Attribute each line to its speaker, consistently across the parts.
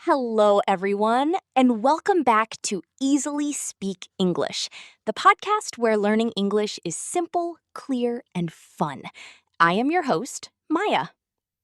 Speaker 1: Hello, everyone, and welcome back to Easily Speak English, the podcast where learning English is simple, clear, and fun. I am your host, Maya.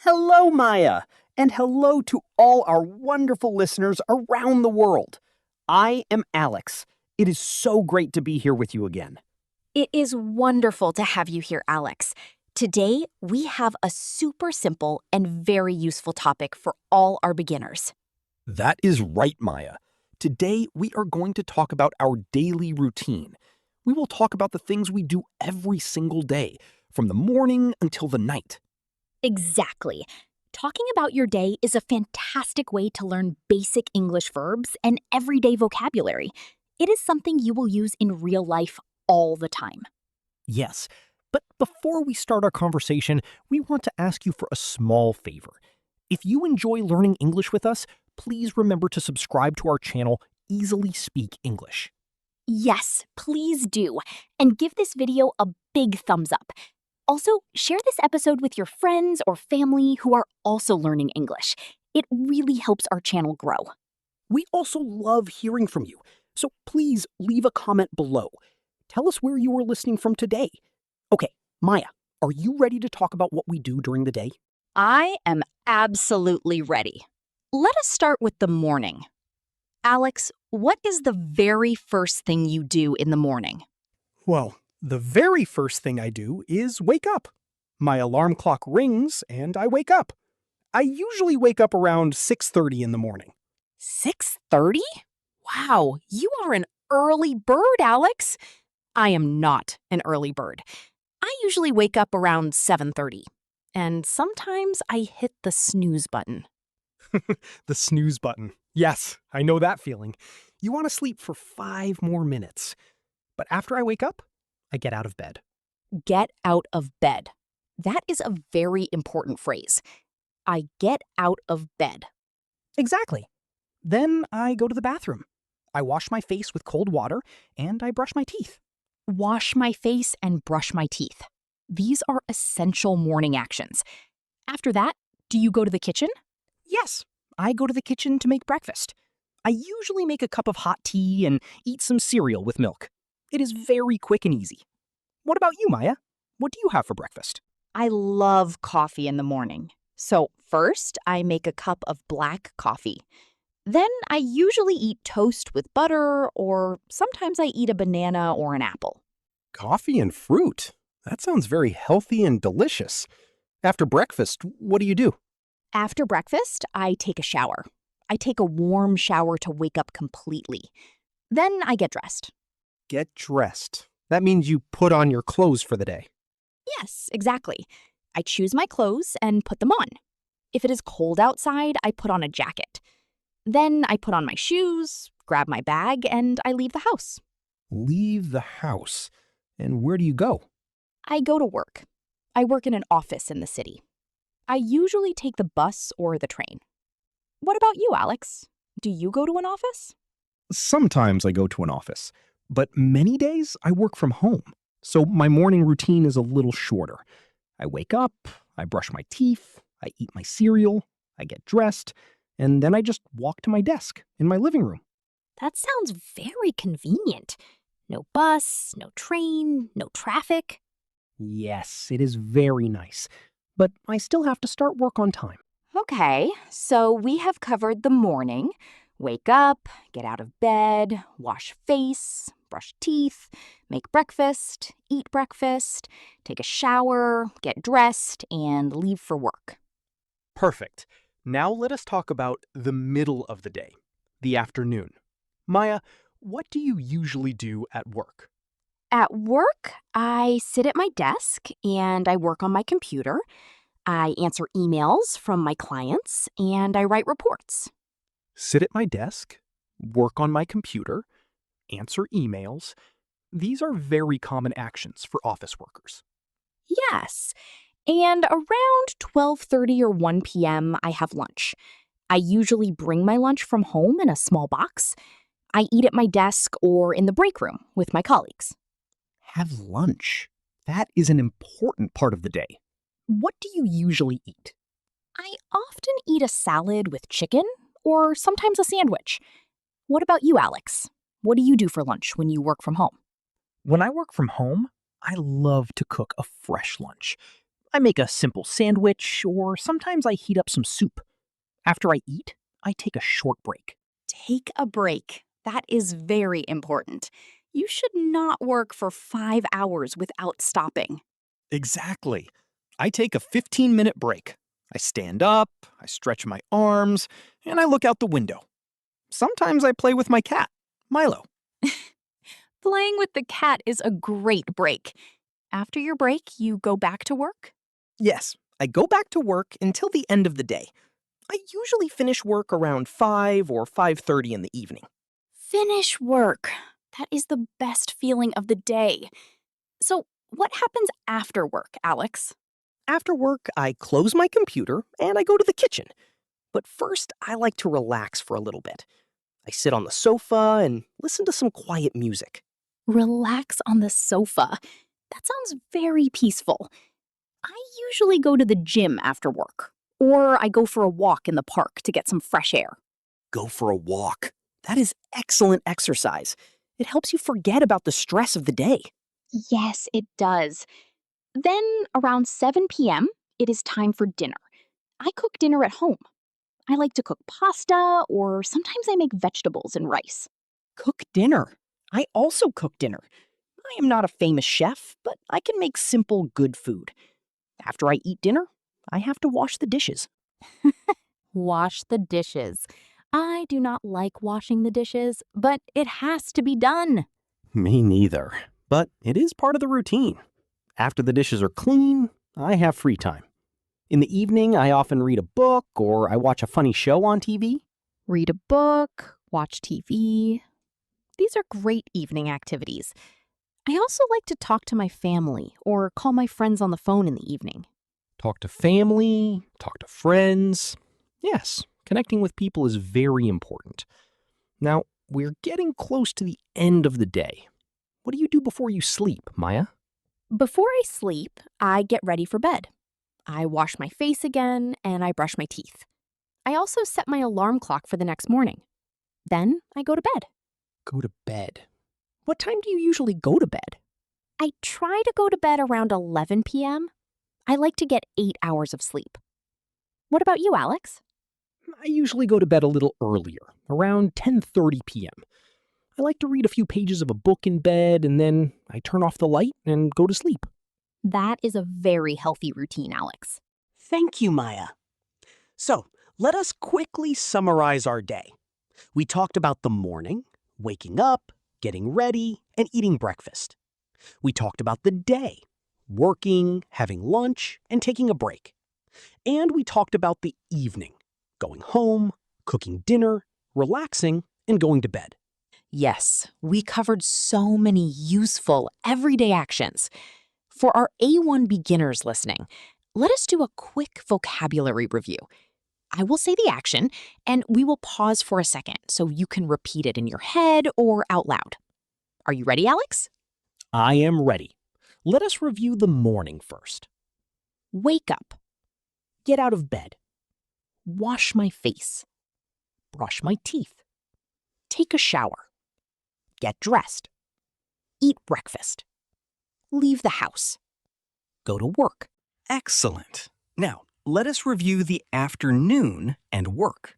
Speaker 2: Hello, Maya, and hello to all our wonderful listeners around the world. I am Alex. It is so great to be here with you again.
Speaker 1: It is wonderful to have you here, Alex. Today, we have a super simple and very useful topic for all our beginners.
Speaker 2: That is right, Maya. Today, we are going to talk about our daily routine. We will talk about the things we do every single day, from the morning until the night.
Speaker 1: Exactly. Talking about your day is a fantastic way to learn basic English verbs and everyday vocabulary. It is something you will use in real life all the time.
Speaker 2: Yes, but before we start our conversation, we want to ask you for a small favor. If you enjoy learning English with us, please remember to subscribe to our channel, Easily Speak English.
Speaker 1: Yes, please do. And give this video a big thumbs up. Also, share this episode with your friends or family who are also learning English. It really helps our channel grow.
Speaker 2: We also love hearing from you, so please leave a comment below. Tell us where you are listening from today. Okay, Maya, are you ready to talk about what we do during the day?
Speaker 1: I am absolutely ready. Let us start with the morning. Alex, what is the very first thing you do in the morning?
Speaker 3: Well, the very first thing I do is wake up. My alarm clock rings and I wake up. I usually wake up around 6:30 in the morning.
Speaker 1: 6:30? Wow, you are an early bird, Alex. I am not an early bird. I usually wake up around 7:30, and sometimes I hit the snooze button.
Speaker 3: The snooze button. Yes, I know that feeling. You want to sleep for 5 more minutes. But after I wake up, I get out of bed.
Speaker 1: Get out of bed. That is a very important phrase. I get out of bed.
Speaker 3: Exactly. Then I go to the bathroom. I wash my face with cold water and I brush my teeth.
Speaker 1: Wash my face and brush my teeth. These are essential morning actions. After that, do you go to the kitchen?
Speaker 3: Yes, I go to the kitchen to make breakfast. I usually make a cup of hot tea and eat some cereal with milk. It is very quick and easy. What about you, Maya? What do you have for breakfast?
Speaker 1: I love coffee in the morning. So first, I make a cup of black coffee. Then I usually eat toast with butter, or sometimes I eat a banana or an apple.
Speaker 3: Coffee and fruit. That sounds very healthy and delicious. After breakfast, what do you do?
Speaker 1: After breakfast, I take a shower. I take a warm shower to wake up completely. Then I get dressed.
Speaker 3: Get dressed. That means you put on your clothes for the day.
Speaker 1: Yes, exactly. I choose my clothes and put them on. If it is cold outside, I put on a jacket. Then I put on my shoes, grab my bag, and I leave the house.
Speaker 3: Leave the house. And where do you go?
Speaker 1: I go to work. I work in an office in the city. I usually take the bus or the train. What about you, Alex? Do you go to an office?
Speaker 3: Sometimes I go to an office, but many days I work from home. So my morning routine is a little shorter. I wake up, I brush my teeth, I eat my cereal, I get dressed, and then I just walk to my desk in my living room.
Speaker 1: That sounds very convenient. No bus, no train, no traffic.
Speaker 3: Yes, it is very nice, but I still have to start work on time.
Speaker 1: Okay, so we have covered the morning. Wake up, get out of bed, wash face, brush teeth, make breakfast, eat breakfast, take a shower, get dressed, and leave for work.
Speaker 3: Perfect. Now let us talk about the middle of the day, the afternoon. Maya, what do you usually do at work?
Speaker 1: At work, I sit at my desk and I work on my computer. I answer emails from my clients and I write reports.
Speaker 3: Sit at my desk, work on my computer, answer emails. These are very common actions for office workers.
Speaker 1: Yes, and around 12:30 or 1 p.m., I have lunch. I usually bring my lunch from home in a small box. I eat at my desk or in the break room with my colleagues.
Speaker 3: Have lunch. That is an important part of the day. What do you usually eat?
Speaker 1: I often eat a salad with chicken or sometimes a sandwich. What about you, Alex? What do you do for lunch when you work from home?
Speaker 2: When I work from home, I love to cook a fresh lunch. I make a simple sandwich, or sometimes I heat up some soup. After I eat, I take a short break.
Speaker 1: Take a break. That is very important. You should not work for 5 hours without stopping.
Speaker 3: Exactly. I take a 15-minute break. I stand up, I stretch my arms, and I look out the window. Sometimes I play with my cat, Milo.
Speaker 1: Playing with the cat is a great break. After your break, you go back to work?
Speaker 2: Yes, I go back to work until the end of the day. I usually finish work around 5 or 5:30 in the evening.
Speaker 1: Finish work. That is the best feeling of the day. So, what happens after work, Alex?
Speaker 2: After work, I close my computer and I go to the kitchen. But first, I like to relax for a little bit. I sit on the sofa and listen to some quiet music.
Speaker 1: Relax on the sofa. That sounds very peaceful. I usually go to the gym after work, or I go for a walk in the park to get some fresh air.
Speaker 2: Go for a walk. That is excellent exercise. It helps you forget about the stress of the day.
Speaker 1: Yes, it does. Then, around 7 p.m., it is time for dinner. I cook dinner at home. I like to cook pasta, or sometimes I make vegetables and rice.
Speaker 2: Cook dinner. I also cook dinner. I am not a famous chef, but I can make simple, good food. After I eat dinner, I have to wash the dishes.
Speaker 1: Wash the dishes. I do not like washing the dishes, but it has to be done.
Speaker 3: Me neither. But it is part of the routine. After the dishes are clean, I have free time. In the evening, I often read a book or I watch a funny show on TV.
Speaker 1: Read a book, watch TV. These are great evening activities. I also like to talk to my family or call my friends on the phone in the evening.
Speaker 3: Talk to family, talk to friends. Yes, connecting with people is very important. Now, we're getting close to the end of the day. What do you do before you sleep, Maya?
Speaker 1: Before I sleep, I get ready for bed. I wash my face again and I brush my teeth. I also set my alarm clock for the next morning. Then I go to bed.
Speaker 2: Go to bed. What time do you usually go to bed?
Speaker 1: I try to go to bed around 11 p.m. I like to get 8 hours of sleep. What about you, Alex?
Speaker 2: I usually go to bed a little earlier, around 10:30 p.m. I like to read a few pages of a book in bed and then I turn off the light and go to sleep.
Speaker 1: That is a very healthy routine, Alex.
Speaker 4: Thank you, Maya. So, let us quickly summarize our day. We talked about the morning, waking up, getting ready, and eating breakfast. We talked about the day, working, having lunch, and taking a break. And we talked about the evening, going home, cooking dinner, relaxing, and going to bed.
Speaker 1: Yes, we covered so many useful everyday actions. For our A1 beginners listening, let us do a quick vocabulary review. I will say the action, and we will pause for a second so you can repeat it in your head or out loud. Are you ready, Alex?
Speaker 2: I am ready. Let us review the morning first.
Speaker 1: Wake up.
Speaker 2: Get out of bed. Wash my face. Brush my teeth.
Speaker 1: Take a shower.
Speaker 2: Get dressed.
Speaker 1: Eat breakfast. Leave the house.
Speaker 2: Go to work.
Speaker 4: Excellent. Now, let us review the afternoon and work.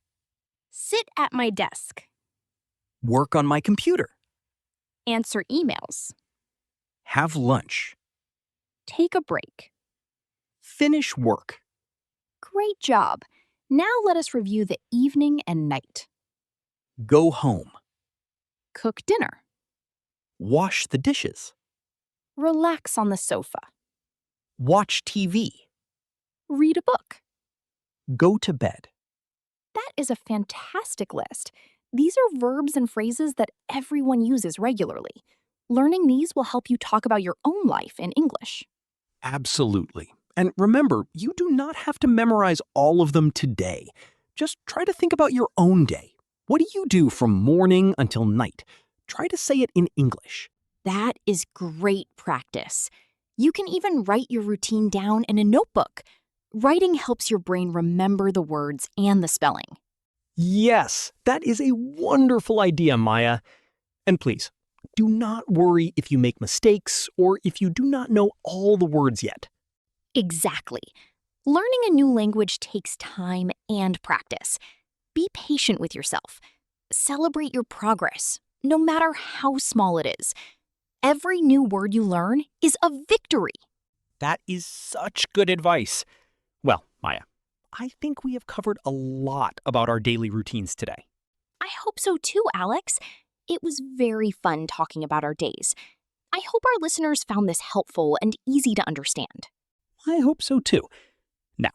Speaker 1: Sit at my desk.
Speaker 4: Work on my computer.
Speaker 1: Answer emails.
Speaker 4: Have lunch.
Speaker 1: Take a break.
Speaker 4: Finish work.
Speaker 1: Great job. Now let us review the evening and night.
Speaker 4: Go home.
Speaker 1: Cook dinner.
Speaker 4: Wash the dishes.
Speaker 1: Relax on the sofa.
Speaker 4: Watch TV.
Speaker 1: Read a book.
Speaker 4: Go to bed.
Speaker 1: That is a fantastic list. These are verbs and phrases that everyone uses regularly. Learning these will help you talk about your own life in English.
Speaker 3: Absolutely. And remember, you do not have to memorize all of them today. Just try to think about your own day. What do you do from morning until night? Try to say it in English.
Speaker 1: That is great practice. You can even write your routine down in a notebook. Writing helps your brain remember the words and the spelling.
Speaker 2: Yes, that is a wonderful idea, Maya. And please, do not worry if you make mistakes or if you do not know all the words yet.
Speaker 1: Exactly. Learning a new language takes time and practice. Be patient with yourself. Celebrate your progress, no matter how small it is. Every new word you learn is a victory.
Speaker 2: That is such good advice. Well, Maya, I think we have covered a lot about our daily routines today.
Speaker 1: I hope so too, Alex. It was very fun talking about our days. I hope our listeners found this helpful and easy to understand.
Speaker 2: I hope so too. Now,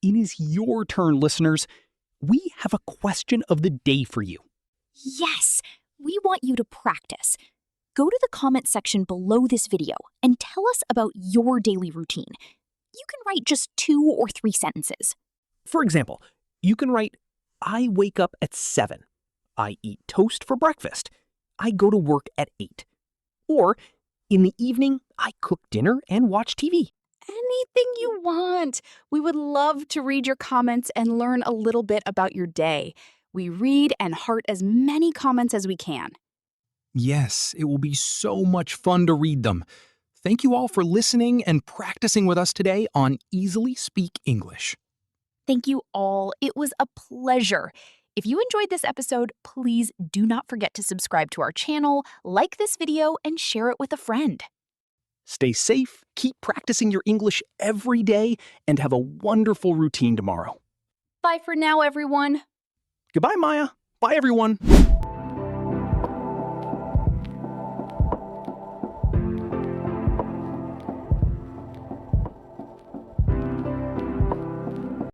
Speaker 2: it is your turn, listeners. We have a question of the day for you.
Speaker 1: Yes, we want you to practice. Go to the comment section below this video and tell us about your daily routine. You can write just 2 or 3 sentences.
Speaker 2: For example, you can write, I wake up at 7. I eat toast for breakfast. I go to work at 8. Or, in the evening, I cook dinner and watch TV.
Speaker 5: Anything you want. We would love to read your comments and learn a little bit about your day. We read and heart as many comments as we can.
Speaker 3: Yes, it will be so much fun to read them. Thank you all for listening and practicing with us today on Easily Speak English.
Speaker 1: Thank you all. It was a pleasure. If you enjoyed this episode, please do not forget to subscribe to our channel, like this video, and share it with a friend.
Speaker 2: Stay safe, keep practicing your English every day, and have a wonderful routine tomorrow.
Speaker 5: Bye for now, everyone.
Speaker 2: Goodbye, Maya. Bye, everyone.